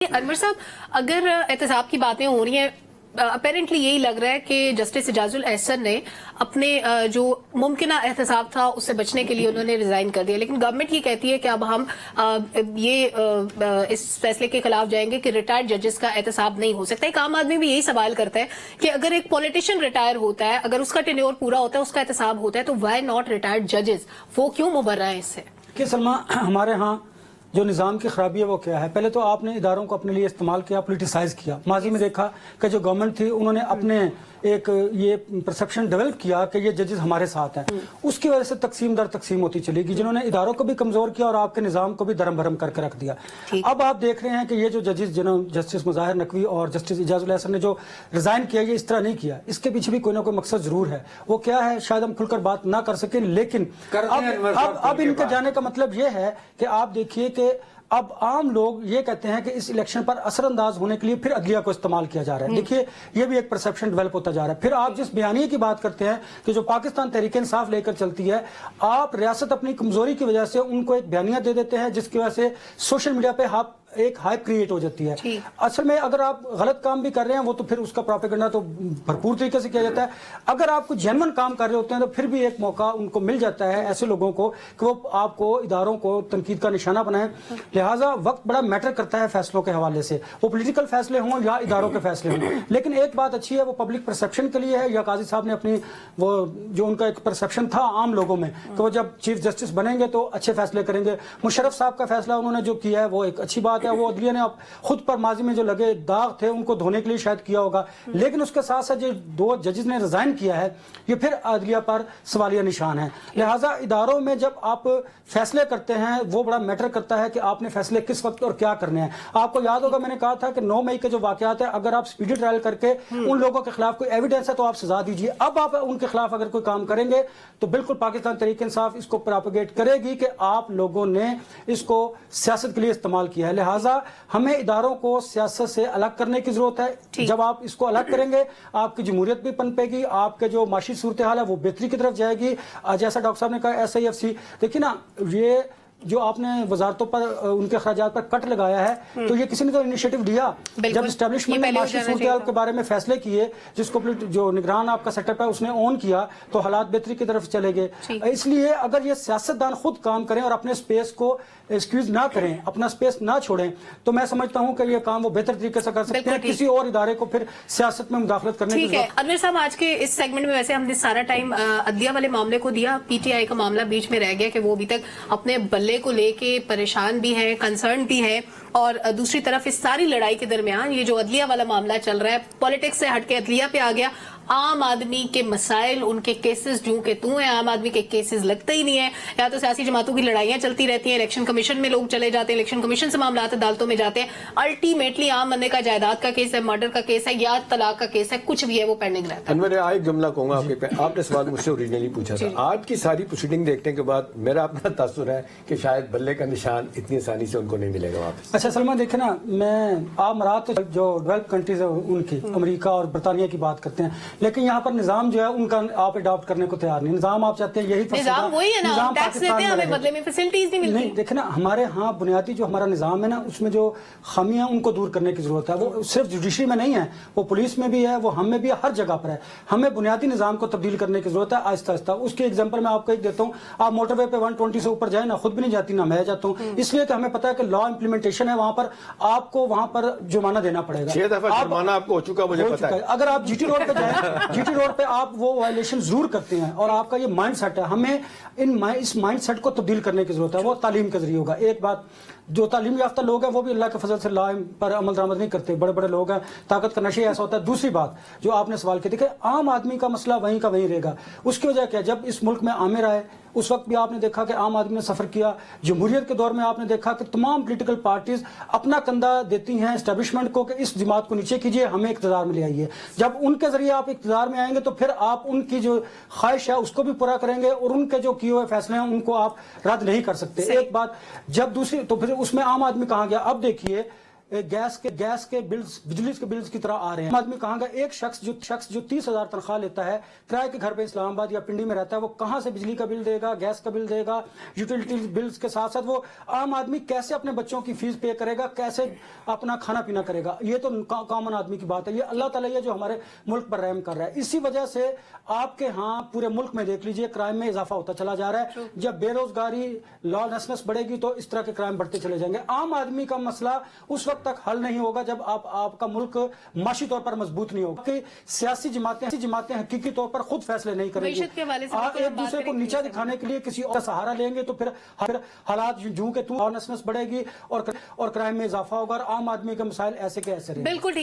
अनवर साहब, अगर एहतसाब की बातें हो रही हैं, अपेरेंटली यही लग रहा है कि जस्टिस इजाजुल एहसन ने अपने जो मुमकिन एहतसाब था उससे बचने के लिए उन्होंने रिजाइन कर दिया, लेकिन गवर्नमेंट ये कहती है कि अब हम इस फैसले के खिलाफ जाएंगे कि रिटायर्ड जजेस का एहतसाब नहीं हो सकता। एक आम आदमी भी यही सवाल करता है कि अगर एक पॉलिटिशियन रिटायर होता है, अगर उसका टेन्योर पूरा होता है, उसका एहतसाब होता है, तो वाई नॉट रिटायर्ड जजेस? वो क्यों मुबर्रा है इससे? कि सलमा, हमारे यहाँ जो निज़ाम की खराबी है वो क्या है? पहले तो आपने इदारों को अपने लिए इस्तेमाल किया, पोलिटिसाइज किया। माजी में देखा कि जो गवर्नमेंट थी उन्होंने अपने एक ये परसेप्शन डेवलप किया कि ये जजेस हमारे साथ हैं, उसकी वजह से तकसीम दर तकसीम होती चली गई, जिन्होंने इदारों को भी कमजोर किया और आपके निज़ाम को भी धर्म भरम करके रख दिया। अब आप देख रहे हैं कि ये जो जजेस जिन्होंने जस्टिस मुज़ाहिर नकवी और जस्टिस इजाजुल एहसन ने जो रिजाइन किया, ये इस तरह नहीं किया। इसके पीछे भी कोई ना कोई मकसद जरूर है। वो क्या है शायद हम खुलकर बात ना कर सकें, लेकिन अब इनके जाने का मतलब ये है कि आप देखिए कि अब आम लोग ये कहते हैं कि इस इलेक्शन पर असरअंदाज होने के लिए फिर अदलिया को इस्तेमाल किया जा रहा है। देखिए ये भी एक परसेप्शन डेवलप होता जा रहा है। फिर आप जिस बयानिए की बात करते हैं कि जो पाकिस्तान तहरीक इंसाफ लेकर चलती है, आप रियासत अपनी कमजोरी की वजह से उनको एक बयानिया दे देते हैं जिसकी वजह से सोशल मीडिया पे एक हाइप क्रिएट हो जाती है। असल में अगर आप गलत काम भी कर रहे हैं वो तो फिर उसका प्रोपेगेंडा तो भरपूर तरीके से किया जाता है। अगर आप कुछ जेन्युइन काम कर रहे होते हैं तो फिर भी एक मौका उनको मिल जाता है ऐसे लोगों को कि वो आपको इदारों को तनकीद का निशाना बनाएं। लिहाजा वक्त बड़ा मैटर करता है फैसलों के हवाले से, वो पॉलिटिकल फैसले हों या इदारों के फैसले हों। लेकिन एक बात अच्छी है, वो पब्लिक परसेप्शन के लिए है। या काजी साहब ने अपनी वो जो उनका एक परसेप्शन था आम लोगों में कि वो जब चीफ जस्टिस बनेंगे तो अच्छे फैसले करेंगे। मुशर्रफ साहब का फैसला उन्होंने जो किया है वो एक अच्छी बात है। वो अदलिया ने खुद पर माजी में जो लगे दाग थे उनको धोने के लिए शायद किया होगा, लेकिन उसके साथ साथ जो दो जजेस ने रिजाइन किया है ये फिर अदलिया पर सवालिया निशान है। लिहाजा इदारों में जब आप फैसले करते हैं वो बड़ा मैटर करता है कि आपने फैसले किस वक्त और क्या करने हैं। आपको याद होगा मैंने कहा था कि 9 मई के जो वाकयात है, अगर आप स्पीडी ट्रायल करके उन लोगों के खिलाफ कोई एविडेंस है तो आप सजा दीजिए। अब आप उनके खिलाफ अगर कोई काम करेंगे तो बिल्कुल पाकिस्तान तहरीक इंसाफ इसको प्रोपेगेट करेगी कि आप लोगों ने इसको सियासत के लिए इस्तेमाल किया है। लिहाजा हमें इदारों को सियासत से अलग करने की जरूरत है। जब आप इसको अलग करेंगे आपकी जमहूरियत भी पनपेगी, आपके जो माशी सूरत हाल है वो बेहतरी की तरफ जाएगी। जैसा डॉक्टर साहब ने कहा SIFC, देखिए ना, ये जो आपने वजारतों पर उनके खर्चात पर कट लगाया है तो ये किसी ने तो इनिशिएटिव दिया जब एस्टेब्लिशमेंट ने माशी सूरत के बारे में फैसले किए, जिसको जो निगरान आपका सेटअप है उसने ऑन किया तो हालात बेहतरी की तरफ चले गए। इसलिए अगर ये सियासतदान खुद काम करें और अपने स्पेस को एक्सक्यूज ना करें, अपना स्पेस ना छोड़ें, तो मैं समझता हूं कि ये काम वो बेहतर तरीके से कर सकते हैं। किसी और इदारे को फिर सियासत में मुदाखलत करने की अनवर साहब, आज के इस सेगमेंट में वैसे हमने सारा टाइम अदलिया वाले मामले को दिया, PTI का मामला बीच में रह गया कि वो अभी तक अपने बल्ले को लेके परेशान भी है, कंसर्न भी है, और दूसरी तरफ इस सारी लड़ाई के दरमियान ये जो अदलिया वाला मामला चल रहा है, पॉलिटिक्स से हटके अदलिया पे आ गया। आम आदमी के मसाइल, उनके केसेस जूं के तू हैं, आम आदमी के केसेस लगते ही नहीं है। या तो सियासी जमातों की लड़ाइयां चलती रहती हैं, इलेक्शन कमीशन में लोग चले जाते हैं, इलेक्शन कमीशन से मामला अदालतों में जाते हैं। अल्टीमेटली आम बंदे का जायदाद का केस है, मर्डर का केस है या तलाक का केस है, कुछ भी है वो पेंडिंग रहता है। अनवर, एक जुमला कहूंगा आपने सवाल मुझसे ओरिजिनली पूछा था। आज की सारी प्रोसीडिंग देखने के बाद मेरा अपना तासुर है कि शायद बल्ले का निशान इतनी आसानी से उनको नहीं मिलेगा वापस। अच्छा सलमान, देखे ना, मैं आप मरात जो डेवलप कंट्रीज है उनकी अमेरिका और बरतानिया की बात करते हैं, लेकिन यहाँ पर निजाम जो है उनका आप अडॉप्ट करने को तैयार नहीं। निजाम आप चाहते हैं यही निजाम वही है ना, टैक्स देते हैं, हमें बदले में फैसिलिटीज नहीं मिलती। नहीं, देखे ना, हमारे यहाँ बुनियादी जो हमारा निजाम है ना, उसमें जो खामियां उनको दूर करने की जरूरत है। वो सिर्फ जुडिशरी में नहीं है, वो पुलिस में भी है, वो हम में भी है, हर जगह पर है। हमें बुनियादी निजाम को तब्दील करने की जरूरत है आहिस्ता आहिस्ता। उसकी एग्जाम्पल मैं आपको एक देता हूँ। आप मोटरवे पे 120 से ऊपर जाए ना, खुद भी नहीं जाती ना मैं जाता हूँ, इसलिए कि हमें पता है कि लॉ इंप्लीमेंटेशन है, वहां पर आपको वहां पर जुर्माना देना पड़ेगा। 6 दफा जुर्माना आपको हो चुका, मुझे पता है। अगर आप GT रोड पे जाए, GT रोड पे आप वो वायलेशन जरूर करते हैं और आपका ये माइंड सेट है। हमें इस माइंड सेट को तब्दील करने की जरूरत है। वो तालीम के जरिए होगा। एक बात, जो तालीम याफ्ता लोग हैं वो भी अल्लाह के फजल से लॉ पर अमल दरामद नहीं करते, बड़े बड़े लोग हैं, ताकत का नशे ऐसा होता है। दूसरी बात जो आपने सवाल किया, देखिए आम आदमी का मसला वहीं का वहीं रहेगा। उसकी वजह क्या, जब इस मुल्क में आमिर आए उस वक्त भी आपने देखा कि आम आदमी ने सफर किया। जमहूरियत के दौर में आपने देखा कि तमाम पॉलिटिकल पार्टीज अपना कंधा देती हैं एस्टेब्लिशमेंट को कि इस जमात को नीचे कीजिए, हमें इक़्तिदार में ले आइए। जब उनके जरिए आप इक़्तिदार में आएंगे तो फिर आप उनकी जो ख्वाहिश है उसको भी पूरा करेंगे और उनके जो किए हुए फैसले हैं उनको आप रद्द नहीं कर सकते। एक बात, जब दूसरी, तो फिर उसमें आम आदमी कहाँ गया। अब देखिए गैस के बिल्स, बिजली के बिल्स की तरह आ रहे हैं। आदमी कहाँ का एक शख्स जो 30,000 तनख्वाह लेता है, किराए के घर पे इस्लामाबाद या पिंडी में रहता है, वो कहाँ से बिजली का बिल देगा, गैस का बिल देगा, यूटिलिटी बिल्स के साथ साथ वो आम आदमी कैसे अपने बच्चों की फीस पे करेगा, कैसे अपना खाना पीना करेगा? ये तो कॉमन आदमी की बात है। ये अल्लाह ताला ये जो हमारे मुल्क पर रहम कर रहा है। इसी वजह से आपके यहाँ पूरे मुल्क में देख लीजिए क्राइम में इजाफा होता चला जा रहा है। जब बेरोजगारी, लॉलेसनेस बढ़ेगी तो इस तरह के क्राइम बढ़ते चले जाएंगे। आम आदमी का मसला उस वक्त तक हल नहीं होगा जब आपका मुल्क माशी तौर पर मजबूत नहीं होगा कि सियासी जमातें हकीकी तौर पर खुद फैसले नहीं करेंगी। आप एक दूसरे को नीचा दिखाने के लिए किसी और सहारा लेंगे तो फिर हालात जूं के तू लॉलेसनेस बढ़ेगी और क्राइम में इजाफा होगा और आम आदमी के मसाइल ऐसे के ऐसे रहेंगे। बिल्कुल।